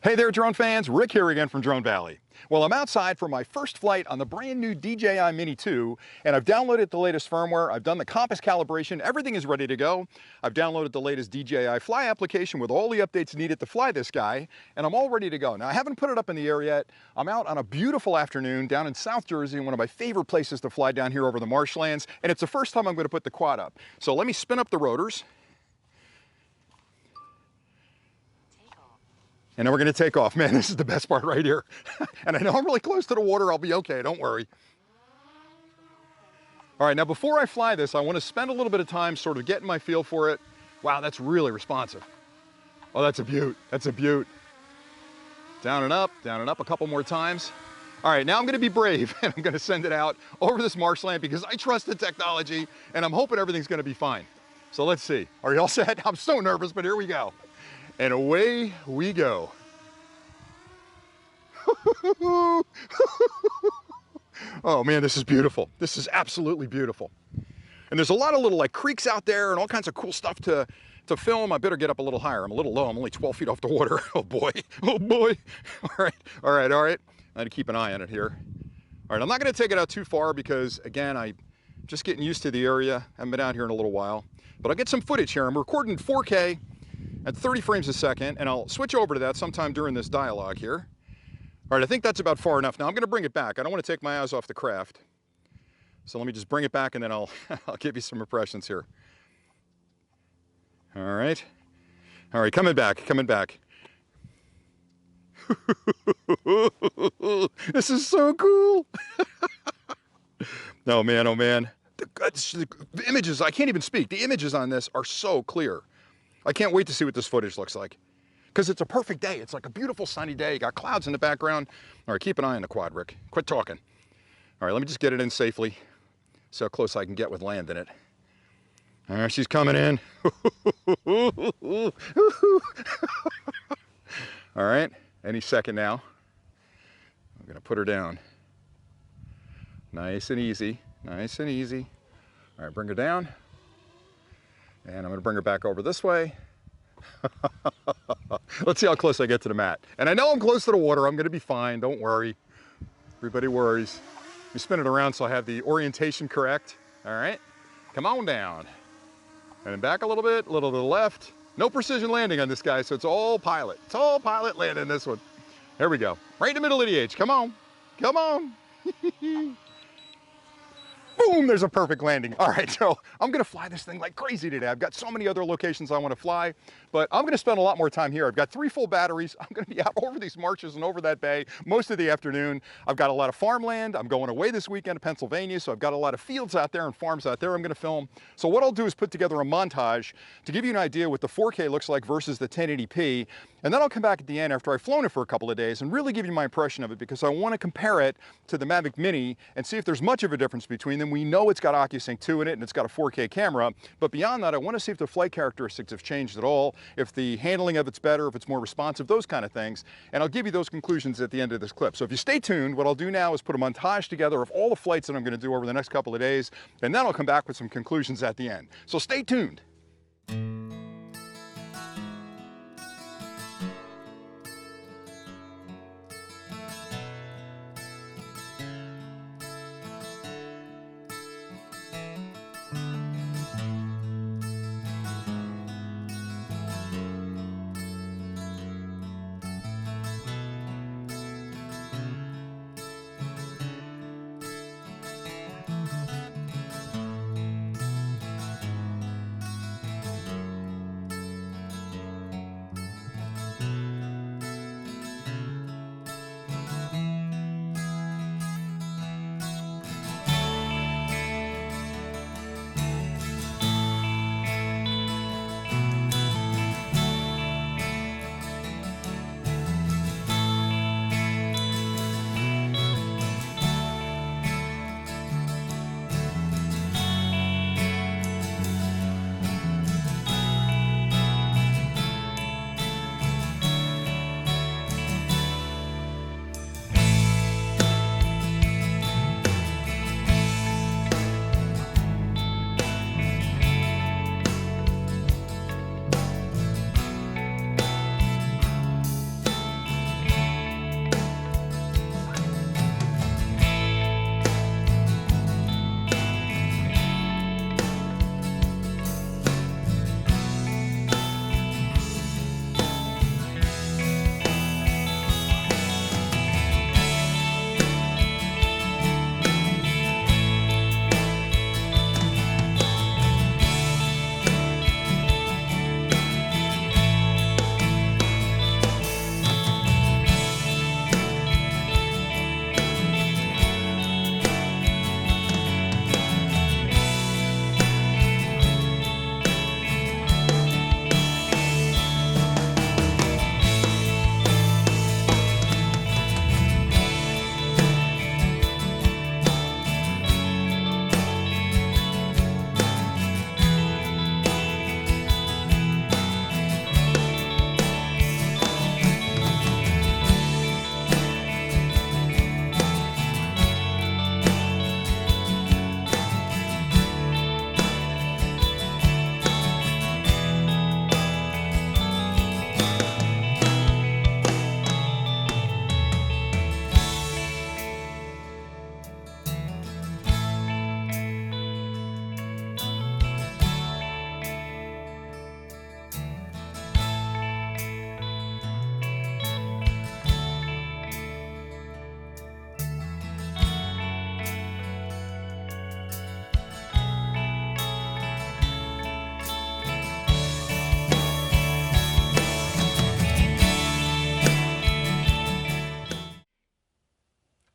Hey there, drone fans. Rick here again from Drone Valley. Well, I'm outside for my first flight on the brand new DJI Mini 2, and I've downloaded the latest firmware. I've done the compass calibration. Everything is ready to go. I've downloaded the latest DJI Fly application with all the updates needed to fly this guy, and I'm all ready to go. Now, I haven't put it up in the air yet. I'm out on a beautiful afternoon down in South Jersey, one of my favorite places to fly down here over the marshlands, and it's the first time I'm going to put the quad up. So let me spin up the rotors. And then we're going to take off. Man, this is the best part right here. And I know I'm really close to the water. I'll be okay. Don't worry. All right, now before I fly this, I want to spend a little bit of time sort of getting my feel for it. Wow, that's really responsive. Oh, that's a beaut. That's a beaut. Down and up a couple more times. All right, now I'm going to be brave and I'm going to send it out over this marshland because I trust the technology and I'm hoping everything's going to be fine. So let's see. Are you all set? I'm so nervous, but here we go. And away we go. Oh man, this is beautiful. This is absolutely beautiful. And there's a lot of little like creeks out there and all kinds of cool stuff to film. I better get up a little higher. I'm a little low. I'm only 12 feet off the water. Oh boy. Oh boy. All right. All right. All right. I had to keep an eye on it here. All right. I'm not going to take it out too far because again, I'm just getting used to the area. I haven't been out here in a little while, but I'll get some footage here. I'm recording 4K at 30 frames a second, and I'll switch over to that sometime during this dialogue here. All right, I think that's about far enough. Now I'm going to bring it back. I don't want to take my eyes off the craft. So let me just bring it back, and then I'll give you some impressions here. All right. All right, coming back, coming back. This is so cool. Oh man, oh man. The images, I can't even speak. The images on this are so clear. I can't wait to see what this footage looks like. Because it's a perfect day. It's like a beautiful sunny day. You got clouds in the background. All right, keep an eye on the quad, Rick. Quit talking. All right, let me just get it in safely. See how close I can get with landing it. All right, she's coming in. All right, any second now. I'm gonna put her down. Nice and easy, nice and easy. All right, bring her down. And I'm gonna bring her back over this way. Let's see how close I get to the mat. And I know I'm close to the water. I'm gonna be fine, don't worry. Everybody worries. Let me spin it around so I have the orientation correct. All right, come on down. And then back a little bit, a little to the left. No precision landing on this guy, so it's all pilot. It's all pilot landing this one. There we go, right in the middle of the H. Come on, come on. Boom, there's a perfect landing. All right, so I'm gonna fly this thing like crazy today. I've got so many other locations I wanna fly, but I'm gonna spend a lot more time here. I've got 3 full batteries. I'm gonna be out over these marshes and over that bay most of the afternoon. I've got a lot of farmland. I'm going away this weekend to Pennsylvania, so I've got a lot of fields out there and farms out there I'm gonna film. So what I'll do is put together a montage to give you an idea what the 4K looks like versus the 1080p, and then I'll come back at the end after I've flown it for a couple of days and really give you my impression of it because I wanna compare it to the Mavic Mini and see if there's much of a difference between them. We know it's got OcuSync 2 in it and it's got a 4K camera, but beyond that, I want to see if the flight characteristics have changed at all, if the handling of it's better, if it's more responsive, those kind of things. And I'll give you those conclusions at the end of this clip. So if you stay tuned, what I'll do now is put a montage together of all the flights that I'm going to do over the next couple of days, and then I'll come back with some conclusions at the end. So stay tuned.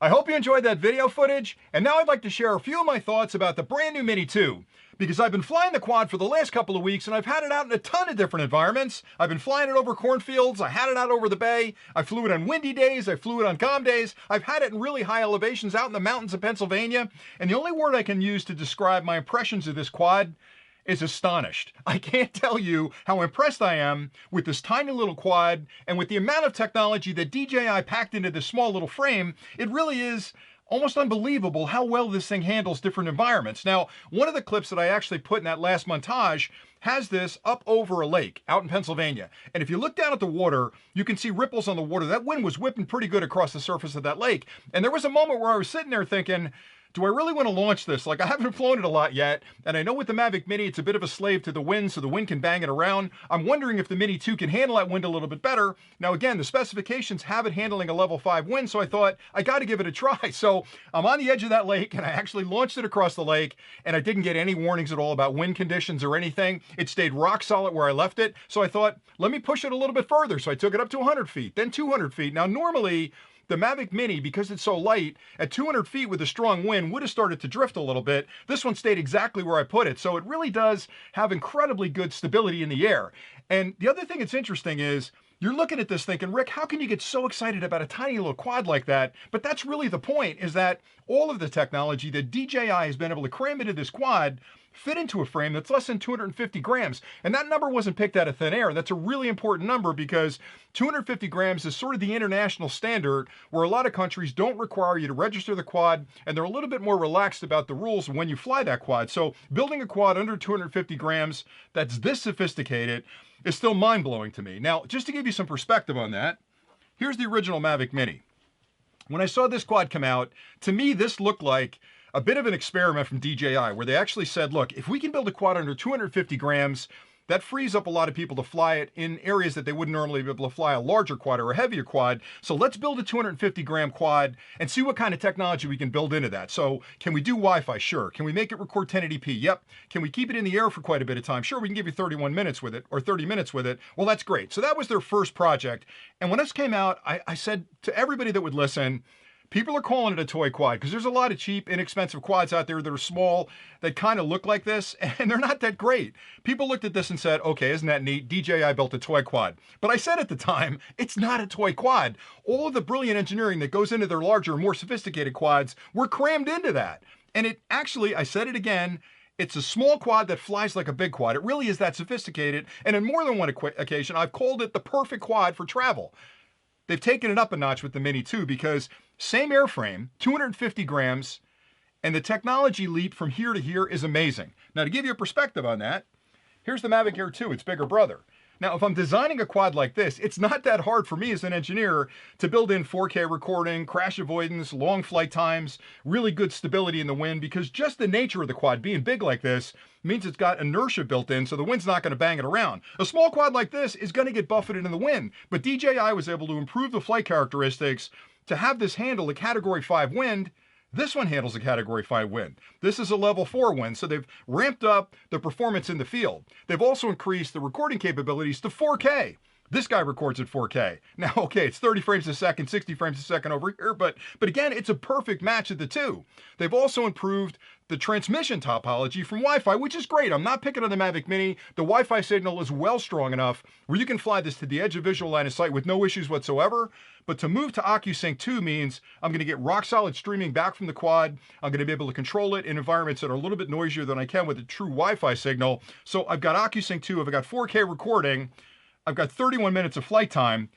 I hope you enjoyed that video footage, and now I'd like to share a few of my thoughts about the brand new Mini 2. Because I've been flying the quad for the last couple of weeks and I've had it out in a ton of different environments. I've been flying it over cornfields, I had it out over the bay, I flew it on windy days, I flew it on calm days, I've had it in really high elevations out in the mountains of Pennsylvania, and the only word I can use to describe my impressions of this quad is astonished. I can't tell you how impressed I am with this tiny little quad and with the amount of technology that DJI packed into this small little frame. It really is almost unbelievable how well this thing handles different environments. Now, one of the clips that I actually put in that last montage has this up over a lake out in Pennsylvania. And if you look down at the water, you can see ripples on the water. That wind was whipping pretty good across the surface of that lake. And there was a moment where I was sitting there thinking, do I really want to launch this? Like, I haven't flown it a lot yet, and I know with the Mavic Mini, it's a bit of a slave to the wind, so the wind can bang it around. I'm wondering if the Mini 2 can handle that wind a little bit better. Now, again, the specifications have it handling a level 5 wind, so I thought, I got to give it a try. So I'm on the edge of that lake, and I actually launched it across the lake, and I didn't get any warnings at all about wind conditions or anything. It stayed rock solid where I left it, so I thought, let me push it a little bit further. So I took it up to 100 feet, then 200 feet. Now, normally, the Mavic Mini, because it's so light, at 200 feet with a strong wind would have started to drift a little bit. This one stayed exactly where I put it. So it really does have incredibly good stability in the air. And the other thing that's interesting is, you're looking at this thinking, Rick, how can you get so excited about a tiny little quad like that? But that's really the point, is that all of the technology that DJI has been able to cram into this quad fit into a frame that's less than 250 grams. And that number wasn't picked out of thin air. That's a really important number because 250 grams is sort of the international standard where a lot of countries don't require you to register the quad, and they're a little bit more relaxed about the rules when you fly that quad. So building a quad under 250 grams that's this sophisticated is still mind-blowing to me. Now, just to give you some perspective on that, here's the original Mavic Mini. When I saw this quad come out, to me this looked like a bit of an experiment from DJI where they actually said, look, if we can build a quad under 250 grams, that frees up a lot of people to fly it in areas that they wouldn't normally be able to fly a larger quad or a heavier quad. So let's build a 250 gram quad and see what kind of technology we can build into that. So can we do Wi-Fi? Sure. Can we make it record 1080p? Yep. Can we keep it in the air for quite a bit of time? Sure, we can give you 31 minutes with it or 30 minutes with it. Well, that's great. So that was their first project. And when this came out, I said to everybody that would listen, people are calling it a toy quad because there's a lot of cheap, inexpensive quads out there that are small that kind of look like this, and they're not that great. People looked at this and said, okay, isn't that neat? DJI built a toy quad. But I said at the time, it's not a toy quad. All of the brilliant engineering that goes into their larger, more sophisticated quads were crammed into that. And it actually, I said it again, it's a small quad that flies like a big quad. It really is that sophisticated. And on more than one occasion, I've called it the perfect quad for travel. They've taken it up a notch with the Mini 2 because same airframe, 250 grams, and the technology leap from here to here is amazing. Now, to give you a perspective on that, here's the Mavic Air 2, its bigger brother. Now, if I'm designing a quad like this, it's not that hard for me as an engineer to build in 4K recording, crash avoidance, long flight times, really good stability in the wind, because just the nature of the quad being big like this means it's got inertia built in, so the wind's not going to bang it around. A small quad like this is going to get buffeted in the wind, but DJI was able to improve the flight characteristics to have this handle a Category 5 wind. This one handles a Category 5 wind. This is a level 4 wind, so they've ramped up the performance in the field. They've also increased the recording capabilities to 4K. This guy records at 4K. Now, okay, it's 30 frames a second, 60 frames a second over here, but again, it's a perfect match of the two. They've also improved the transmission topology from Wi-Fi, which is great. I'm not picking on the Mavic Mini. The Wi-Fi signal is well strong enough where you can fly this to the edge of visual line of sight with no issues whatsoever. But to move to OcuSync 2 means I'm going to get rock solid streaming back from the quad. I'm going to be able to control it in environments that are a little bit noisier than I can with a true Wi-Fi signal. So I've got OcuSync 2, I've got 4K recording, I've got 31 minutes of flight time.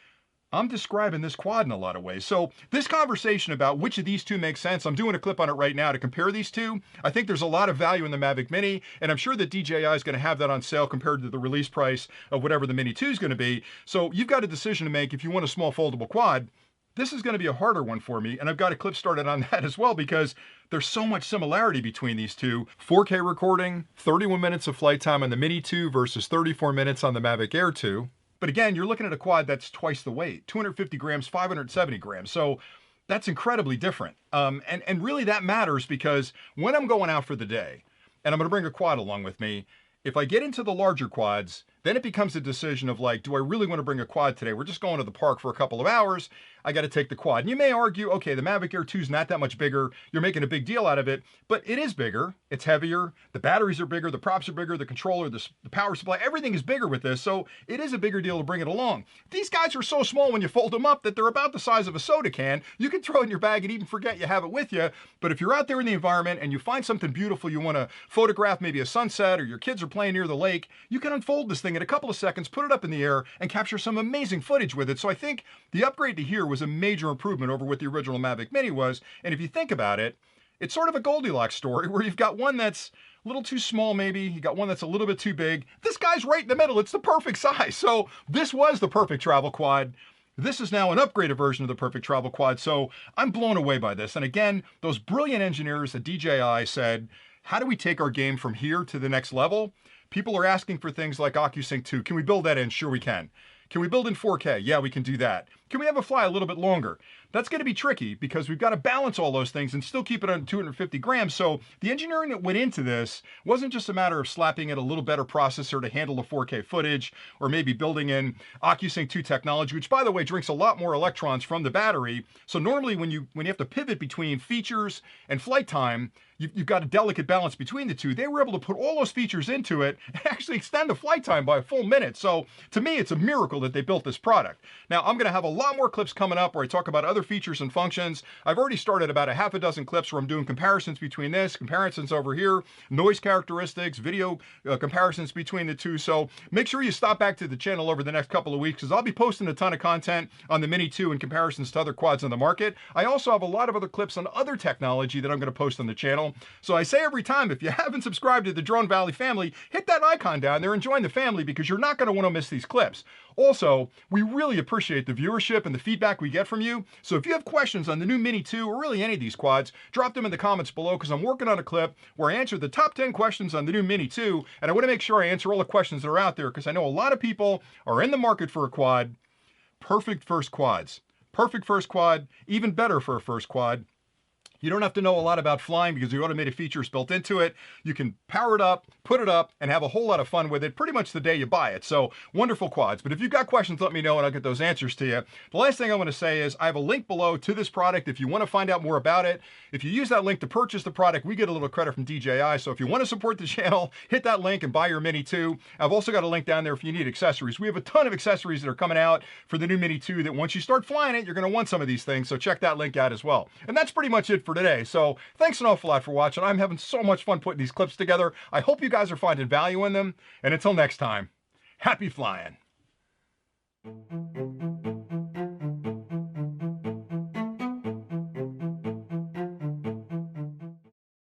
I'm describing this quad in a lot of ways. So this conversation about which of these two makes sense, I'm doing a clip on it right now to compare these two. I think there's a lot of value in the Mavic Mini, and I'm sure that DJI is going to have that on sale compared to the release price of whatever the Mini 2 is going to be. So you've got a decision to make if you want a small foldable quad. This is going to be a harder one for me, and I've got a clip started on that as well because there's so much similarity between these two. 4K recording, 31 minutes of flight time on the Mini 2 versus 34 minutes on the Mavic Air 2. But again, you're looking at a quad that's twice the weight, 250 grams, 570 grams. So that's incredibly different. And really that matters because when I'm going out for the day, and I'm going to bring a quad along with me, if I get into the larger quads, then it becomes a decision of like, do I really want to bring a quad today? We're just going to the park for a couple of hours. I got to take the quad. And you may argue, okay, the Mavic Air 2 is not that much bigger. You're making a big deal out of it, but it is bigger. It's heavier. The batteries are bigger. The props are bigger. The controller, the power supply, everything is bigger with this. So it is a bigger deal to bring it along. These guys are so small when you fold them up that they're about the size of a soda can. You can throw it in your bag and even forget you have it with you. But if you're out there in the environment and you find something beautiful, you want to photograph maybe a sunset or your kids are playing near the lake, you can unfold this thing in a couple of seconds, put it up in the air, and capture some amazing footage with it. So I think the upgrade to here was a major improvement over what the original Mavic Mini was. And if you think about it, it's sort of a Goldilocks story where you've got one that's a little too small maybe, you got one that's a little bit too big. This guy's right in the middle. It's the perfect size. So this was the perfect travel quad. This is now an upgraded version of the perfect travel quad. So I'm blown away by this. And again, those brilliant engineers at DJI said, how do we take our game from here to the next level? People are asking for things like OcuSync 2. Can we build that in? Sure we can. Can we build in 4K? Yeah, we can do that. Can we have it fly a little bit longer? That's going to be tricky because we've got to balance all those things and still keep it under 250 grams. So the engineering that went into this wasn't just a matter of slapping in a little better processor to handle the 4K footage, or maybe building in OcuSync 2 technology, which by the way drinks a lot more electrons from the battery. So normally when you have to pivot between features and flight time, you've got a delicate balance between the two. They were able to put all those features into it and actually extend the flight time by a full minute. So to me, it's a miracle that they built this product. Now, I'm going to have a lot more clips coming up where I talk about other features and functions. I've already started about a half a dozen clips where I'm doing comparisons between this, comparisons over here, noise characteristics, video comparisons between the two. So make sure you stop back to the channel over the next couple of weeks because I'll be posting a ton of content on the Mini 2 and comparisons to other quads on the market. I also have a lot of other clips on other technology that I'm going to post on the channel. So I say every time, if you haven't subscribed to the Drone Valley family, hit that icon down there and join the family because you're not going to want to miss these clips. Also, we really appreciate the viewership and the feedback we get from you. So if you have questions on the new Mini 2 or really any of these quads, drop them in the comments below because I'm working on a clip where I answer the top 10 questions on the new Mini 2. And I want to make sure I answer all the questions that are out there because I know a lot of people are in the market for a quad. Perfect first quads. Perfect first quad, even better for a first quad. You don't have to know a lot about flying because the automated features built into it. You can power it up, put it up, and have a whole lot of fun with it pretty much the day you buy it. So wonderful quads. But if you've got questions, let me know and I'll get those answers to you. The last thing I want to say is I have a link below to this product if you want to find out more about it. If you use that link to purchase the product, we get a little credit from DJI. So if you want to support the channel, hit that link and buy your Mini 2. I've also got a link down there if you need accessories. We have a ton of accessories that are coming out for the new Mini 2 that once you start flying it, you're going to want some of these things. So check that link out as well. And that's pretty much it for today. So thanks an awful lot for watching. I'm having so much fun putting these clips together. I hope you guys are finding value in them. And until next time, happy flying.